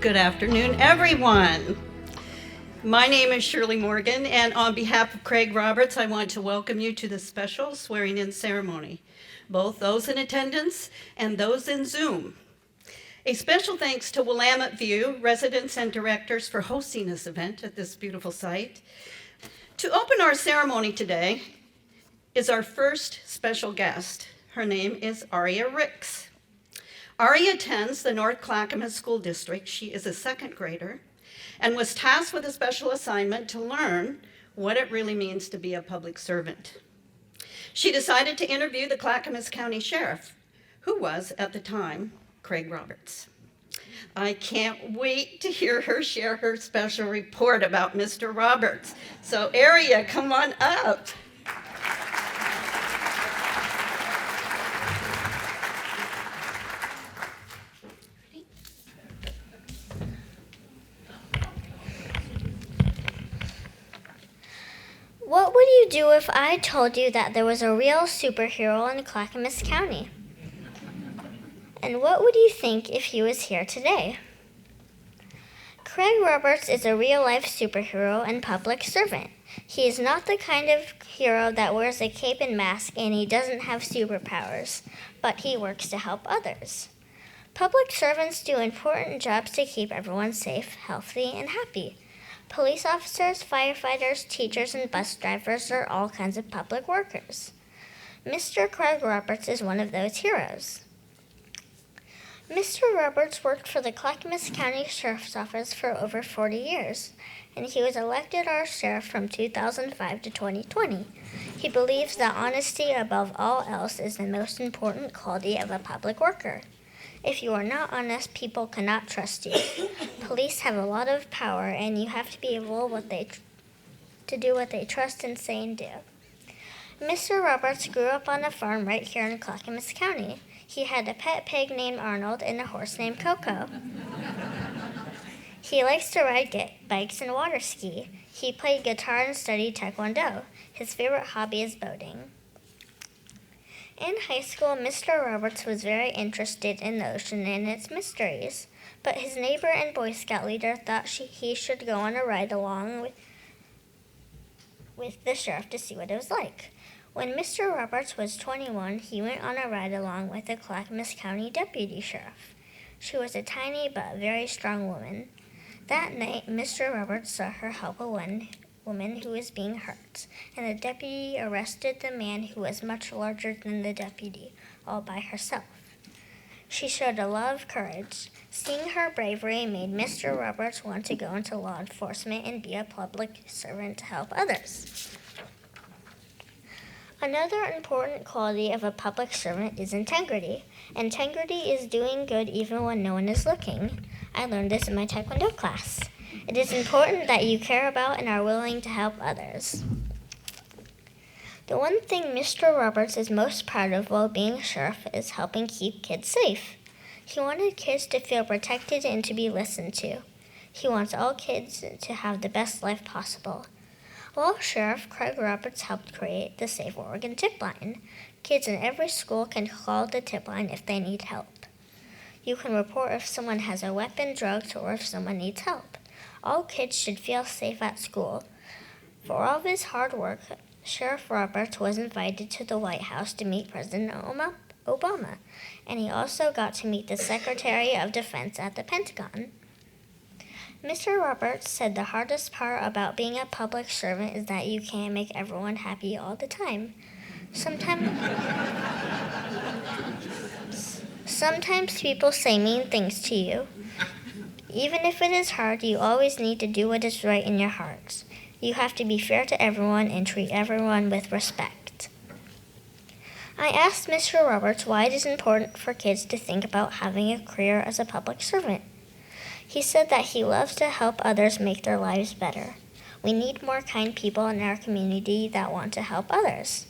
Good afternoon, everyone. My name is Shirley Morgan, and on behalf of Craig Roberts, I want to welcome you to the special swearing-in ceremony, both those in attendance and those in Zoom. A special thanks to Willamette View residents and directors for hosting this event at this beautiful site. To open our ceremony today is our first special guest. Her name is Aria Ricks. Aria attends the North Clackamas School District. She is a second grader and was tasked with a special assignment to learn what it really means to be a public servant. She decided to interview the Clackamas County Sheriff, who was, at the time, Craig Roberts. I can't wait to hear her share her special report about Mr. Roberts. So, Aria, come on up. What would you do if I told you that there was a real superhero in Clackamas County? And what would you think if he was here today? Craig Roberts is a real-life superhero and public servant. He is not the kind of hero that wears a cape and mask, and he doesn't have superpowers, but he works to help others. Public servants do important jobs to keep everyone safe, healthy, and happy. Police officers, firefighters, teachers, and bus drivers are all kinds of public workers. Mr. Craig Roberts is one of those heroes. Mr. Roberts worked for the Clackamas County Sheriff's Office for over 40 years, and he was elected our sheriff from 2005 to 2020. He believes that honesty above all else is the most important quality of a public worker. If you are not honest, people cannot trust you. Police have a lot of power, and you have to be able to do what they trust and say and do. Mr. Roberts grew up on a farm right here in Clackamas County. He had a pet pig named Arnold and a horse named Coco. He likes to ride bikes and water ski. He played guitar and studied Taekwondo. His favorite hobby is boating. In high school, Mr. Roberts was very interested in the ocean and its mysteries, but his neighbor and Boy Scout leader thought he should go on a ride along with the sheriff to see what it was like. When Mr. Roberts was 21, he went on a ride along with the Clackamas County Deputy Sheriff. She was a tiny but very strong woman. That night, Mr. Roberts saw her help a woman who was being hurt, and the deputy arrested the man who was much larger than the deputy, all by herself. She showed a lot of courage. Seeing her bravery made Mr. Roberts want to go into law enforcement and be a public servant to help others. Another important quality of a public servant is integrity. Integrity is doing good even when no one is looking. I learned this in my Taekwondo class. It is important that you care about and are willing to help others. The one thing Mr. Roberts is most proud of while being sheriff is helping keep kids safe. He wanted kids to feel protected and to be listened to. He wants all kids to have the best life possible. While sheriff, Craig Roberts helped create the Save Oregon tip line. Kids in every school can call the tip line if they need help. You can report if someone has a weapon, drugs, or if someone needs help. All kids should feel safe at school. For all of his hard work, Sheriff Roberts was invited to the White House to meet President Obama, and he also got to meet the Secretary of Defense at the Pentagon. Mr. Roberts said the hardest part about being a public servant is that you can't make everyone happy all the time. Sometimes people say mean things to you. Even if it is hard, you always need to do what is right in your hearts. You have to be fair to everyone and treat everyone with respect. I asked Mr. Roberts why it is important for kids to think about having a career as a public servant. He said that he loves to help others make their lives better. We need more kind people in our community that want to help others.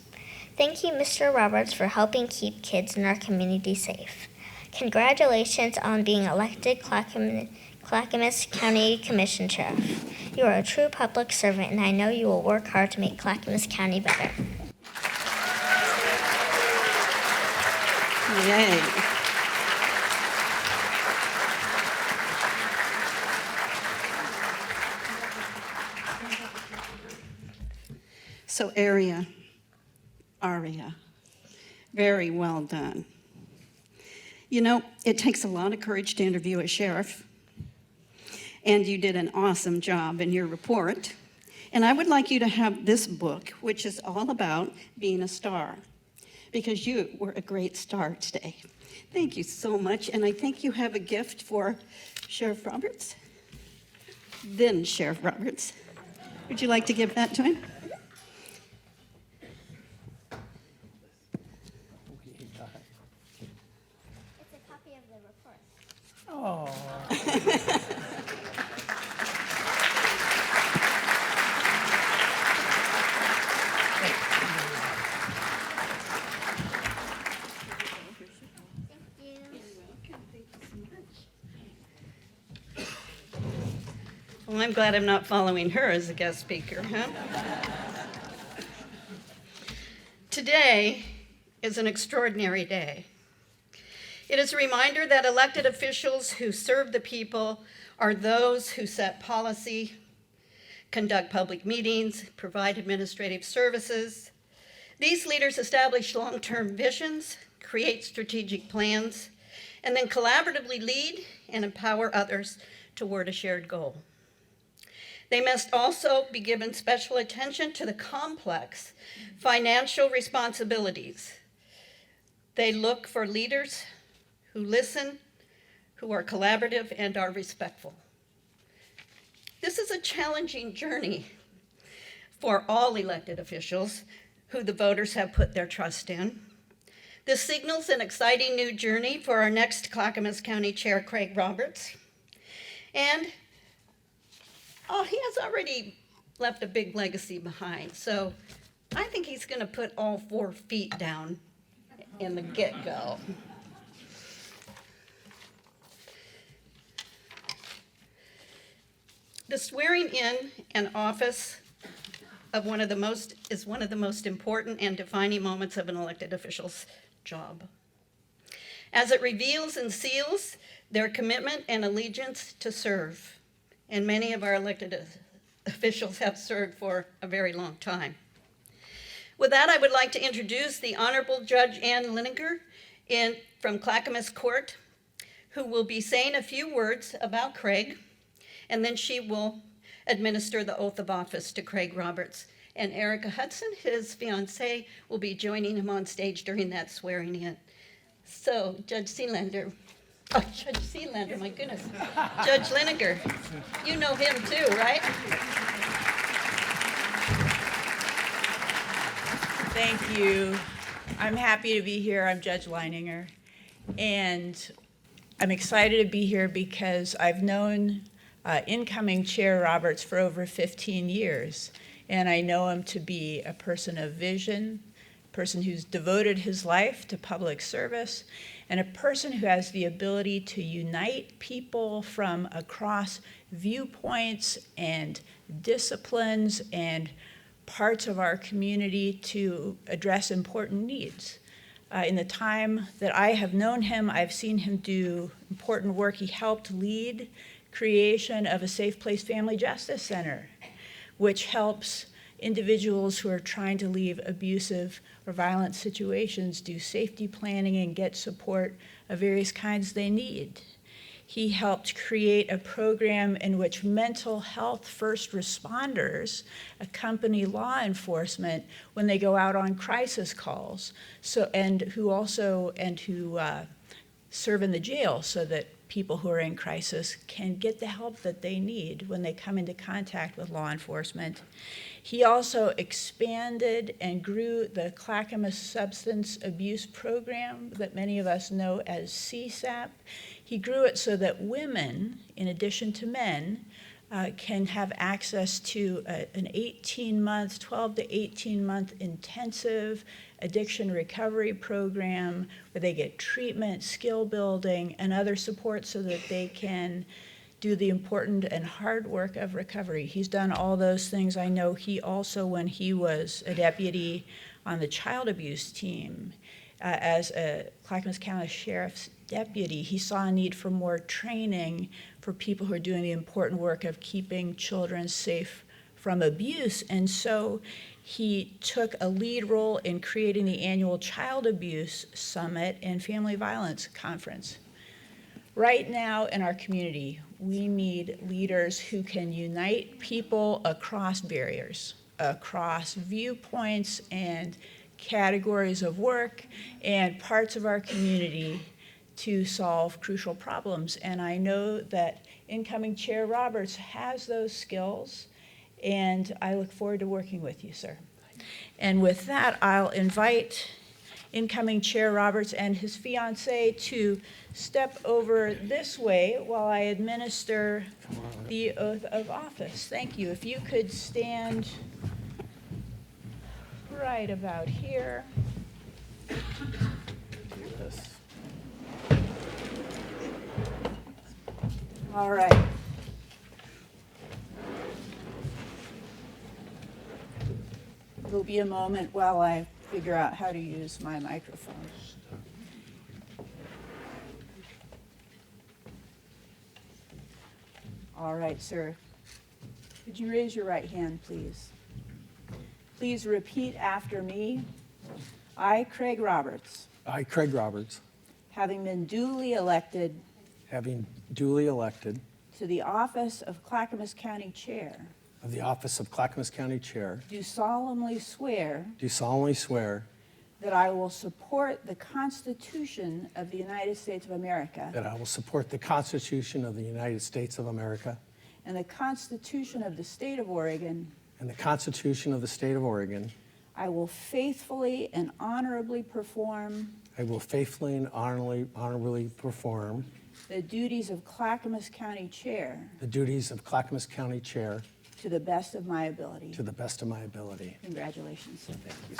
Thank you, Mr. Roberts, for helping keep kids in our community safe. Congratulations on being elected Clackamas County Commission Sheriff. You are a true public servant, and I know you will work hard to make Clackamas County better. Yay. So Aria, very well done. You know, it takes a lot of courage to interview a sheriff, and you did an awesome job in your report. And I would like you to have this book, which is all about being a star, because you were a great star today. Thank you so much, and I think you have a gift for Sheriff Roberts. Then Sheriff Roberts. Would you like to give that to him? It's a copy of the report. Oh. Thank you. Well, I'm glad I'm not following her as a guest speaker, huh? Today is an extraordinary day. It is a reminder that elected officials who serve the people are those who set policy, conduct public meetings, provide administrative services. These leaders establish long-term visions, create strategic plans, and then collaboratively lead and empower others toward a shared goal. They must also be given special attention to the complex financial responsibilities. They look for leaders who listen, who are collaborative, and are respectful. This is a challenging journey for all elected officials who the voters have put their trust in. This signals an exciting new journey for our next Clackamas County Chair, Craig Roberts. And he has already left a big legacy behind. So I think he's going to put all 4 feet down in the get-go. The swearing in and office of one of the most important and defining moments of an elected official's job, as it reveals and seals their commitment and allegiance to serve. And many of our elected officials have served for a very long time. With that, I would like to introduce the Honorable Judge Ann Lininger from Clackamas Court, who will be saying a few words about Craig, and then she will administer the oath of office to Craig Roberts. And Erica Hudson, his fiancée, will be joining him on stage during that swearing in. So, Judge Sealander, Judge Sealander, my goodness. Judge Lininger, you know him too, right? Thank you. I'm happy to be here. I'm Judge Leininger. And I'm excited to be here because I've known incoming Chair Roberts for over 15 years. And I know him to be a person of vision, a person who's devoted his life to public service, and a person who has the ability to unite people from across viewpoints and disciplines and parts of our community to address important needs. In the time that I have known him, I've seen him do important work. He helped lead creation of a Safe Place Family Justice Center, which helps individuals who are trying to leave abusive or violent situations do safety planning and get support of various kinds they need. He helped create a program in which mental health first responders accompany law enforcement when they go out on crisis calls, who serve in the jail so that people who are in crisis can get the help that they need when they come into contact with law enforcement. He also expanded and grew the Clackamas Substance Abuse Program that many of us know as CSAP. He grew it so that women, in addition to men, can have access to an 12 to 18-month intensive addiction recovery program where they get treatment, skill building, and other support so that they can do the important and hard work of recovery. He's done all those things. I know he also, when he was a deputy on the child abuse team, as a Clackamas County Sheriff's deputy, he saw a need for more training for people who are doing the important work of keeping children safe from abuse. And so He took a lead role in creating the annual Child Abuse Summit and Family Violence Conference. Right now in our community, we need leaders who can unite people across barriers, across viewpoints and categories of work and parts of our community to solve crucial problems. And I know that incoming Chair Roberts has those skills, and I look forward to working with you, sir. And with that, I'll invite incoming Chair Roberts and his fiancée to step over this way while I administer the oath of office. Thank you. If you could stand right about here. All right. It'll be a moment while I figure out how to use my microphone. All right, sir. Could you raise your right hand, please? Please repeat after me. I, Craig Roberts, I, Craig Roberts, having been duly elected having duly elected to the office of Clackamas County Chair, of the office of Clackamas County Chair, do solemnly swear do solemnly swear that I will support the Constitution of the United States of America that I will support the Constitution of the United States of America and the Constitution of the State of Oregon. and the Constitution of the State of Oregon. I will faithfully and honorably perform I will faithfully and honorably perform the duties of Clackamas County Chair the duties of Clackamas County Chair to the best of my ability. to the best of my ability. Congratulations. Thank you.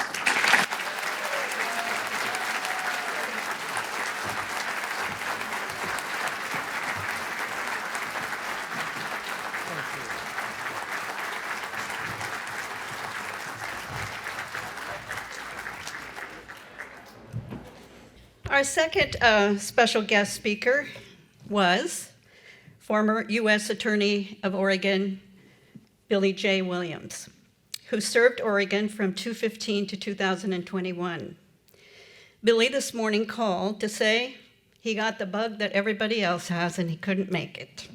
Our second special guest speaker was former U.S. Attorney of Oregon, Billy J. Williams, who served Oregon from 2015 to 2021. Billy this morning called to say he got the bug that everybody else has and he couldn't make it.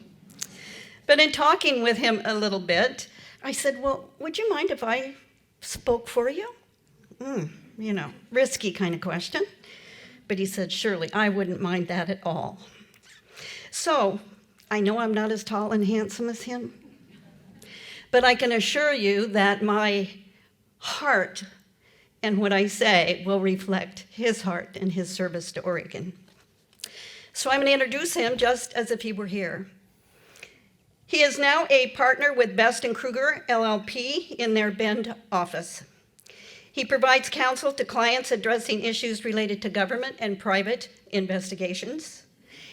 But in talking with him a little bit, I said, well, would you mind if I spoke for you? Risky kind of question. But he said, surely, I wouldn't mind that at all. So, I know I'm not as tall and handsome as him, but I can assure you that my heart and what I say will reflect his heart and his service to Oregon. So I'm going to introduce him just as if he were here. He is now a partner with Best & Kruger LLP in their Bend office. He provides counsel to clients addressing issues related to government and private investigations,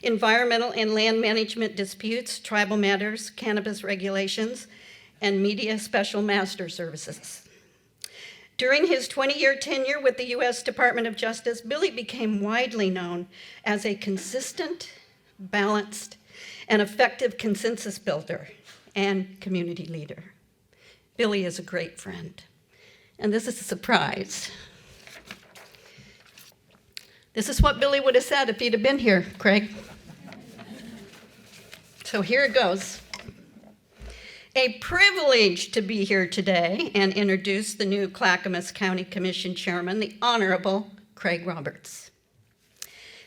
environmental and land management disputes, tribal matters, cannabis regulations, and media special master services. During his 20-year tenure with the U.S. Department of Justice, Billy became widely known as a consistent, balanced, and effective consensus builder and community leader. Billy is a great friend. And this is a surprise. This is what Billy would have said if he'd have been here, Craig. So here it goes. A privilege to be here today and introduce the new Clackamas County Commission Chairman, the Honorable Craig Roberts.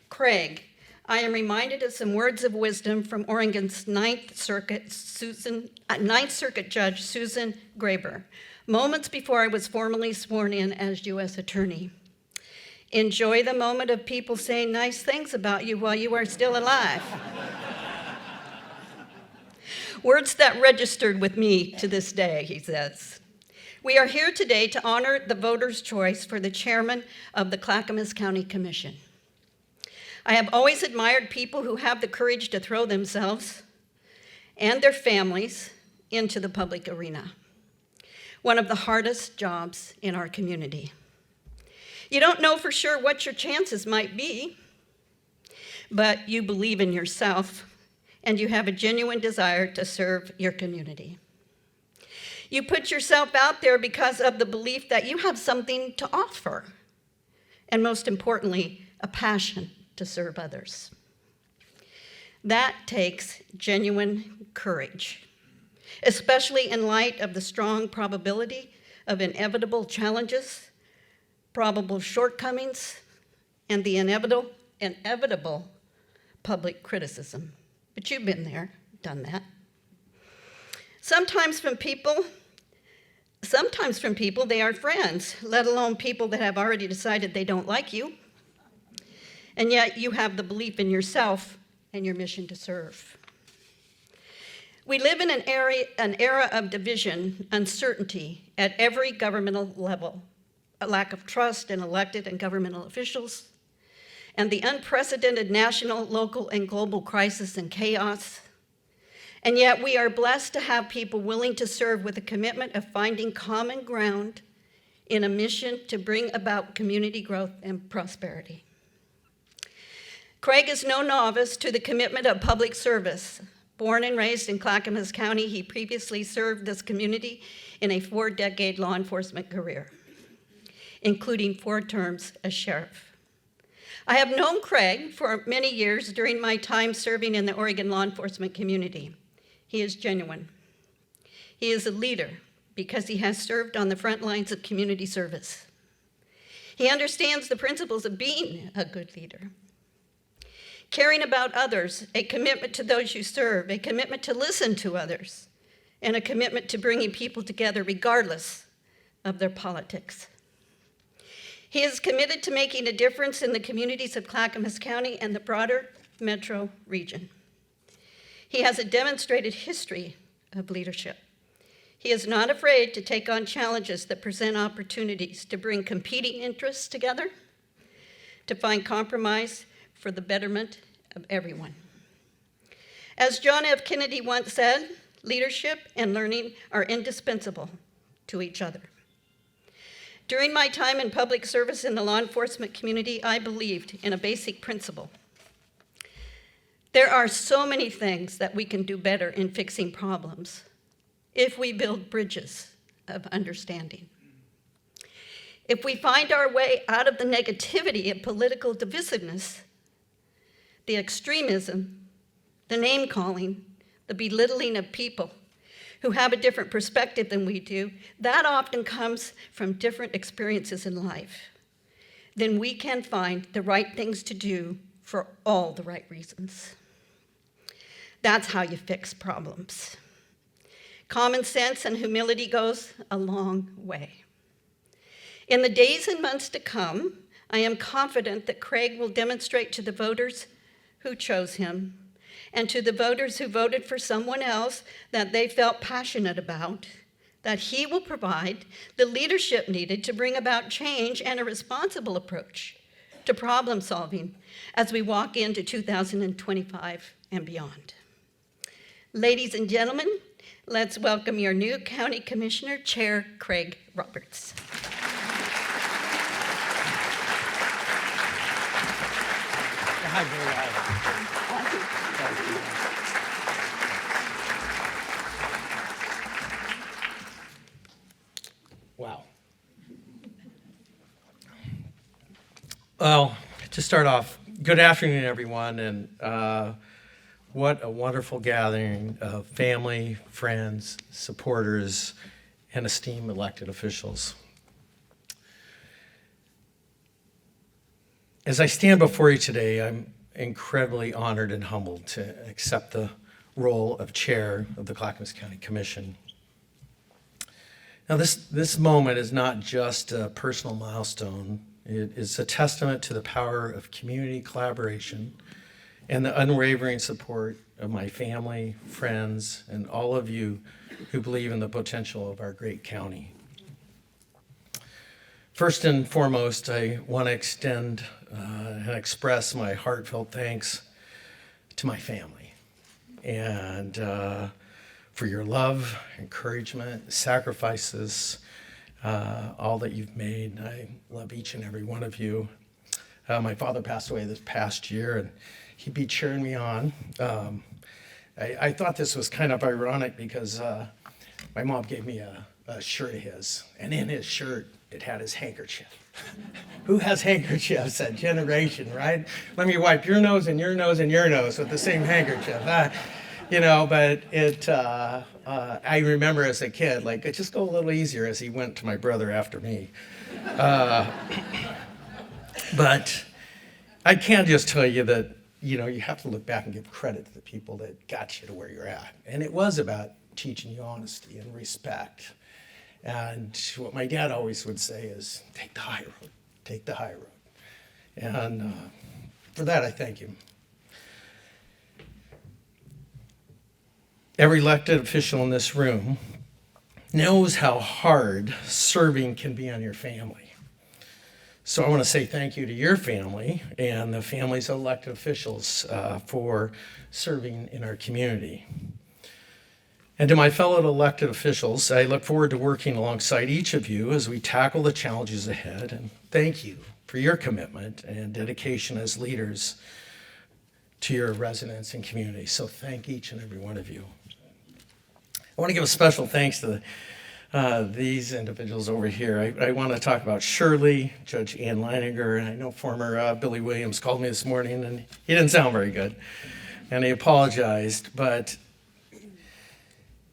Craig, I am reminded of some words of wisdom from Oregon's Ninth Circuit Judge Susan Graber, moments before I was formally sworn in as U.S. Attorney. Enjoy the moment of people saying nice things about you while you are still alive. Words that registered with me to this day, he says. We are here today to honor the voters' choice for the chairman of the Clackamas County Commission. I have always admired people who have the courage to throw themselves and their families into the public arena. One of the hardest jobs in our community. You don't know for sure what your chances might be, but you believe in yourself and you have a genuine desire to serve your community. You put yourself out there because of the belief that you have something to offer, and most importantly, a passion to serve others. That takes genuine courage, especially in light of the strong probability of inevitable challenges, probable shortcomings, and the inevitable public criticism. But you've been there, done that. Sometimes from people, they are friends, let alone people that have already decided they don't like you. And yet you have the belief in yourself and your mission to serve. We live in an era of division, uncertainty at every governmental level, a lack of trust in elected and governmental officials, and the unprecedented national, local, and global crisis and chaos. And yet we are blessed to have people willing to serve with a commitment of finding common ground in a mission to bring about community growth and prosperity. Craig is no novice to the commitment of public service. Born and raised in Clackamas County, he previously served this community in a 4-decade law enforcement career, including 4 terms as sheriff. I have known Craig for many years during my time serving in the Oregon law enforcement community. He is genuine. He is a leader because he has served on the front lines of community service. He understands the principles of being a good leader. Caring about others, a commitment to those you serve, a commitment to listen to others, and a commitment to bringing people together regardless of their politics. He is committed to making a difference in the communities of Clackamas County and the broader metro region. He has a demonstrated history of leadership. He is not afraid to take on challenges that present opportunities to bring competing interests together, to find compromise for the betterment of everyone. As John F. Kennedy once said, leadership and learning are indispensable to each other. During my time in public service in the law enforcement community, I believed in a basic principle. There are so many things that we can do better in fixing problems if we build bridges of understanding. If we find our way out of the negativity of political divisiveness, the extremism, the name-calling, the belittling of people who have a different perspective than we do, that often comes from different experiences in life, then we can find the right things to do for all the right reasons. That's how you fix problems. Common sense and humility goes a long way. In the days and months to come, I am confident that Craig will demonstrate to the voters who chose him and to the voters who voted for someone else that they felt passionate about, that he will provide the leadership needed to bring about change and a responsible approach to problem solving as we walk into 2025 and beyond. Ladies and gentlemen, let's welcome your new County Commissioner, Chair Craig Roberts. Wow. Well, to start off, good afternoon, everyone, and what a wonderful gathering of family, friends, supporters, and esteemed elected officials. As I stand before you today, I'm incredibly honored and humbled to accept the role of chair of the Clackamas County Commission. Now, this moment is not just a personal milestone. It is a testament to the power of community collaboration and the unwavering support of my family, friends, and all of you who believe in the potential of our great county. First and foremost, I want to extend and express my heartfelt thanks to my family and for your love, encouragement, sacrifices, all that you've made. I love each and every one of you. My father passed away this past year, and he'd be cheering me on. I thought this was kind of ironic because my mom gave me a shirt of his, and in his shirt, it had his handkerchief. Who has handkerchiefs? That generation, right? Let me wipe your nose and your nose and your nose with the same handkerchief. But I remember as a kid, like, just go a little easier as he went to my brother after me. But I can just tell you that, you have to look back and give credit to the people that got you to where you're at. And it was about teaching you honesty and respect. And what my dad always would say is, take the high road, take the high road. And for that, I thank him. Every elected official in this room knows how hard serving can be on your family. So I want to say thank you to your family and the families of elected officials for serving in our community. And to my fellow elected officials, I look forward to working alongside each of you as we tackle the challenges ahead. And thank you for your commitment and dedication as leaders to your residents and community. So thank each and every one of you. I want to give a special thanks to these individuals over here. I want to talk about Shirley, Judge Ann Leininger, and I know former Billy Williams called me this morning, and he didn't sound very good, and he apologized, but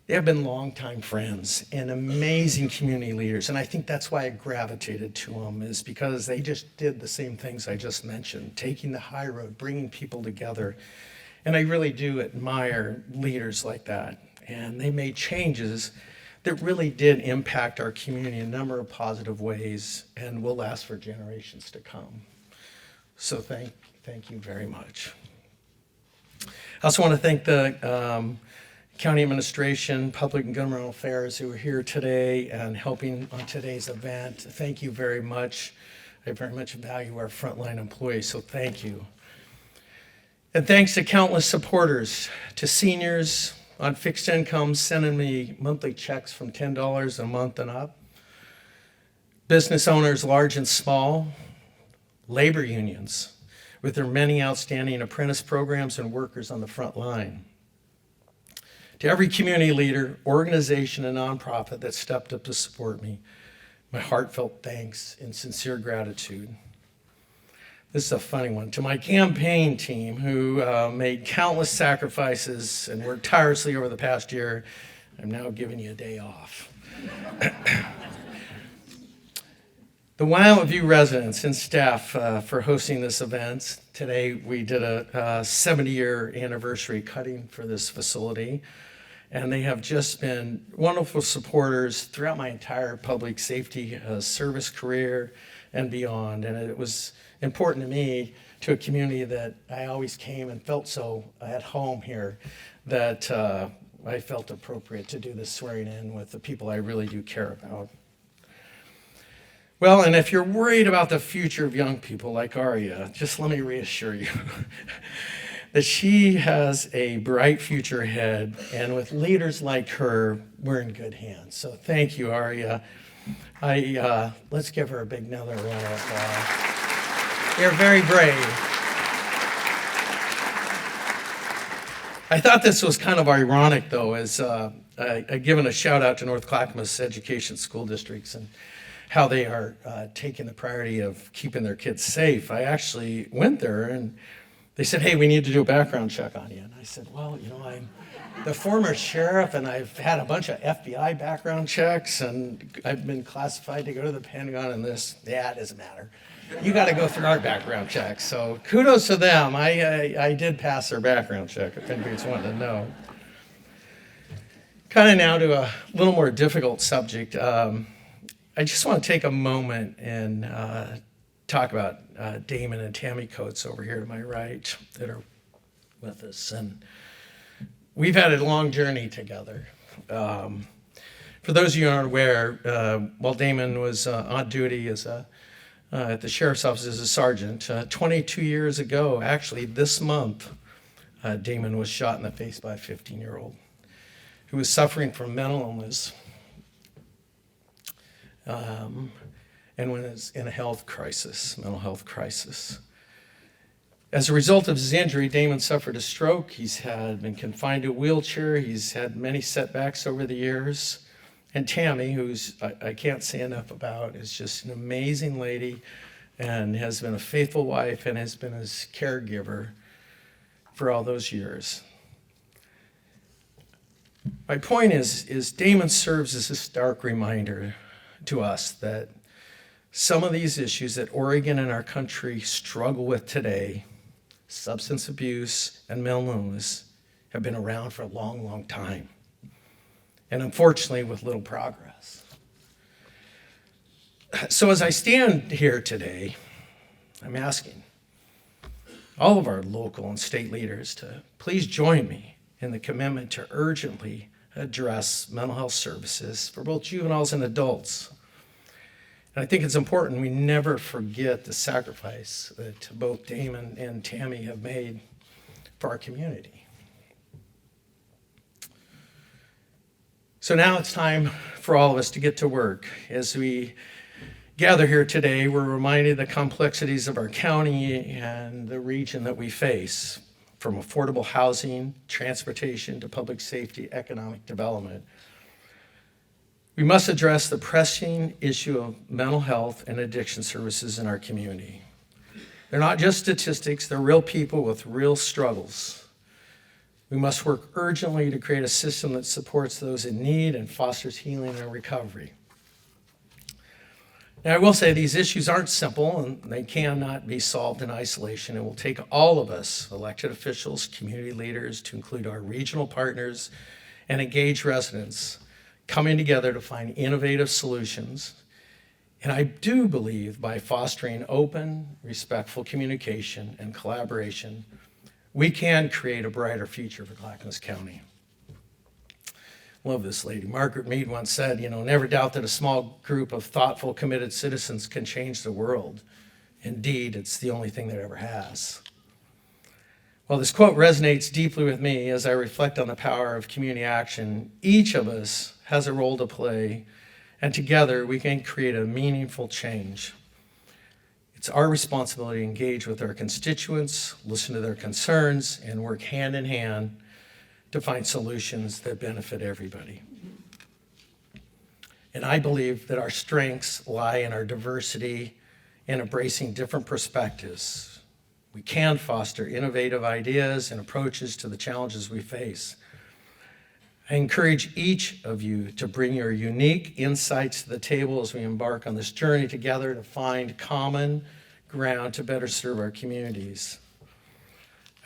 they have been longtime friends and amazing community leaders, and I think that's why I gravitated to them, is because they just did the same things I just mentioned, taking the high road, bringing people together, and I really do admire leaders like that, and they made changes that really did impact our community in a number of positive ways and will last for generations to come. So thank you very much. I also want to thank the County Administration, Public and Governmental Affairs who are here today and helping on today's event. Thank you very much. I very much value our frontline employees, so thank you. And thanks to countless supporters, to seniors on fixed incomes sending me monthly checks from $10 a month and up, business owners large and small, labor unions with their many outstanding apprentice programs and workers on the front line, to every community leader, organization, and nonprofit that stepped up to support me, my heartfelt thanks and sincere gratitude. This is a funny one. To my campaign team who made countless sacrifices and worked tirelessly over the past year, I'm now giving you a day off. The Willamette View residents and staff for hosting this event. Today we did a 70-year anniversary cutting for this facility, and they have just been wonderful supporters throughout my entire public safety service career and beyond. And it was important to me, to a community that I always came and felt so at home here, that I felt appropriate to do this swearing in with the people I really do care about. Well, and if you're worried about the future of young people like Aria, just let me reassure you that she has a bright future ahead, and with leaders like her, we're in good hands. So thank you, Aria. Let's give her a big another round of applause. You're very brave. I thought this was kind of ironic, though, as I've given a shout out to North Clackamas Education School Districts and how they are taking the priority of keeping their kids safe. I actually went there and they said, hey, we need to do a background check on you. And I said, well, I'm the former sheriff and I've had a bunch of FBI background checks and I've been classified to go to the Pentagon and this. Yeah, it doesn't matter. You got to go through our background check. So kudos to them. I did pass their background check, if anybody's wanting to know. Kind of now to a little more difficult subject. I just want to take a moment and talk about Damon and Tammy Coates over here to my right that are with us. And we've had a long journey together. For those of you who aren't aware, while Damon was on duty as at the sheriff's office as a sergeant, 22 years ago, actually this month, Damon was shot in the face by a 15-year-old who was suffering from mental illness and was in a mental health crisis. As a result of his injury, Damon suffered a stroke. He's been confined to a wheelchair. He's had many setbacks over the years. And Tammy, who's I can't say enough about, is just an amazing lady and has been a faithful wife and has been his caregiver for all those years. My point is Damon serves as a stark reminder to us that some of these issues that Oregon and our country struggle with today, substance abuse and mental illness, have been around for a long, long time. And unfortunately, with little progress. So as I stand here today, I'm asking all of our local and state leaders to please join me in the commitment to urgently address mental health services for both juveniles and adults. And I think it's important we never forget the sacrifice that both Damon and Tammy have made for our community. So now it's time for all of us to get to work. As we gather here today, we're reminded of the complexities of our county and the region that we face, from affordable housing, transportation, to public safety, economic development. We must address the pressing issue of mental health and addiction services in our community. They're not just statistics, they're real people with real struggles. We must work urgently to create a system that supports those in need and fosters healing and recovery. Now, I will say these issues aren't simple and they cannot be solved in isolation. It will take all of us, elected officials, community leaders, to include our regional partners and engaged residents, coming together to find innovative solutions. And I do believe by fostering open, respectful communication and collaboration, we can create a brighter future for Clackamas County. Love this lady. Margaret Mead once said, never doubt that a small group of thoughtful, committed citizens can change the world. Indeed, it's the only thing that ever has. Well, this quote resonates deeply with me as I reflect on the power of community action. Each of us has a role to play, and together we can create a meaningful change. It's our responsibility to engage with our constituents, listen to their concerns, and work hand in hand to find solutions that benefit everybody. And I believe that our strengths lie in our diversity and embracing different perspectives. We can foster innovative ideas and approaches to the challenges we face. I encourage each of you to bring your unique insights to the table as we embark on this journey together to find common ground to better serve our communities.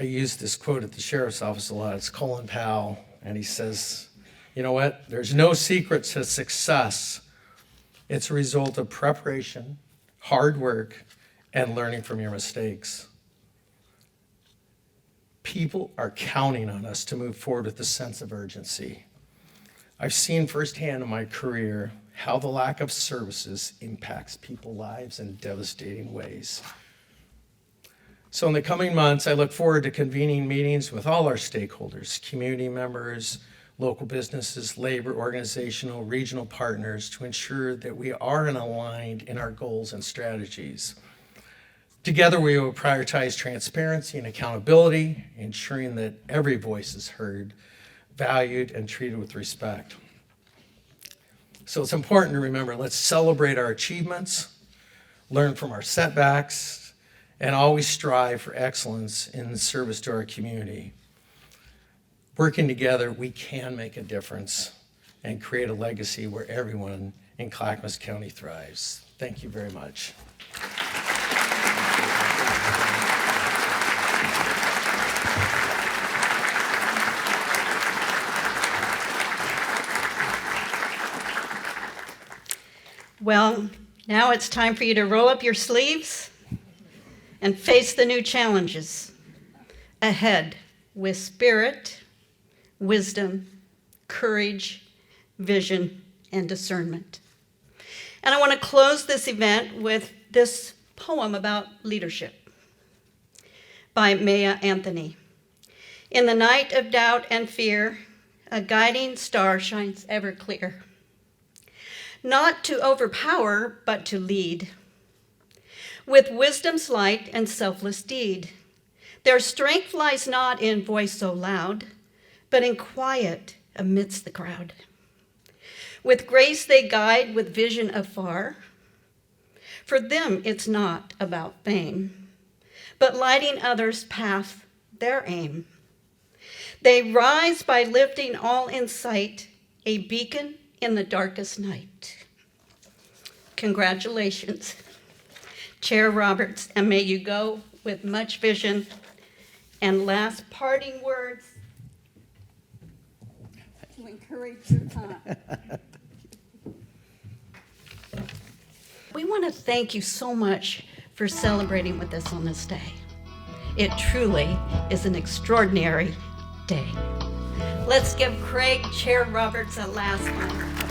I use this quote at the sheriff's office a lot. It's Colin Powell, and he says, you know what? There's no secret to success. It's a result of preparation, hard work, and learning from your mistakes. People are counting on us to move forward with a sense of urgency. I've seen firsthand in my career how the lack of services impacts people's lives in devastating ways. So in the coming months, I look forward to convening meetings with all our stakeholders, community members, local businesses, labor, organizational, regional partners, to ensure that we are aligned in our goals and strategies. Together, we will prioritize transparency and accountability, ensuring that every voice is heard, valued, and treated with respect. So it's important to remember, let's celebrate our achievements, learn from our setbacks, and always strive for excellence in service to our community. Working together, we can make a difference and create a legacy where everyone in Clackamas County thrives. Thank you very much. Well, now it's time for you to roll up your sleeves and face the new challenges ahead with spirit, wisdom, courage, vision, and discernment. And I want to close this event with this poem about leadership by Maya Anthony. In the night of doubt and fear, a guiding star shines ever clear. Not to overpower, but to lead. With wisdom's light and selfless deed, Their strength lies not in voice so loud, but in quiet amidst the crowd. With grace they guide, with vision afar. For them it's not about fame, but lighting others' path, their aim. They rise by lifting all in sight, a beacon in the darkest night. Congratulations, Chair Roberts, and may you go with much vision. And last parting words to encourage your time. We want to thank you so much for celebrating with us on this day. It truly is an extraordinary day. Let's give Craig Chair Roberts a last one.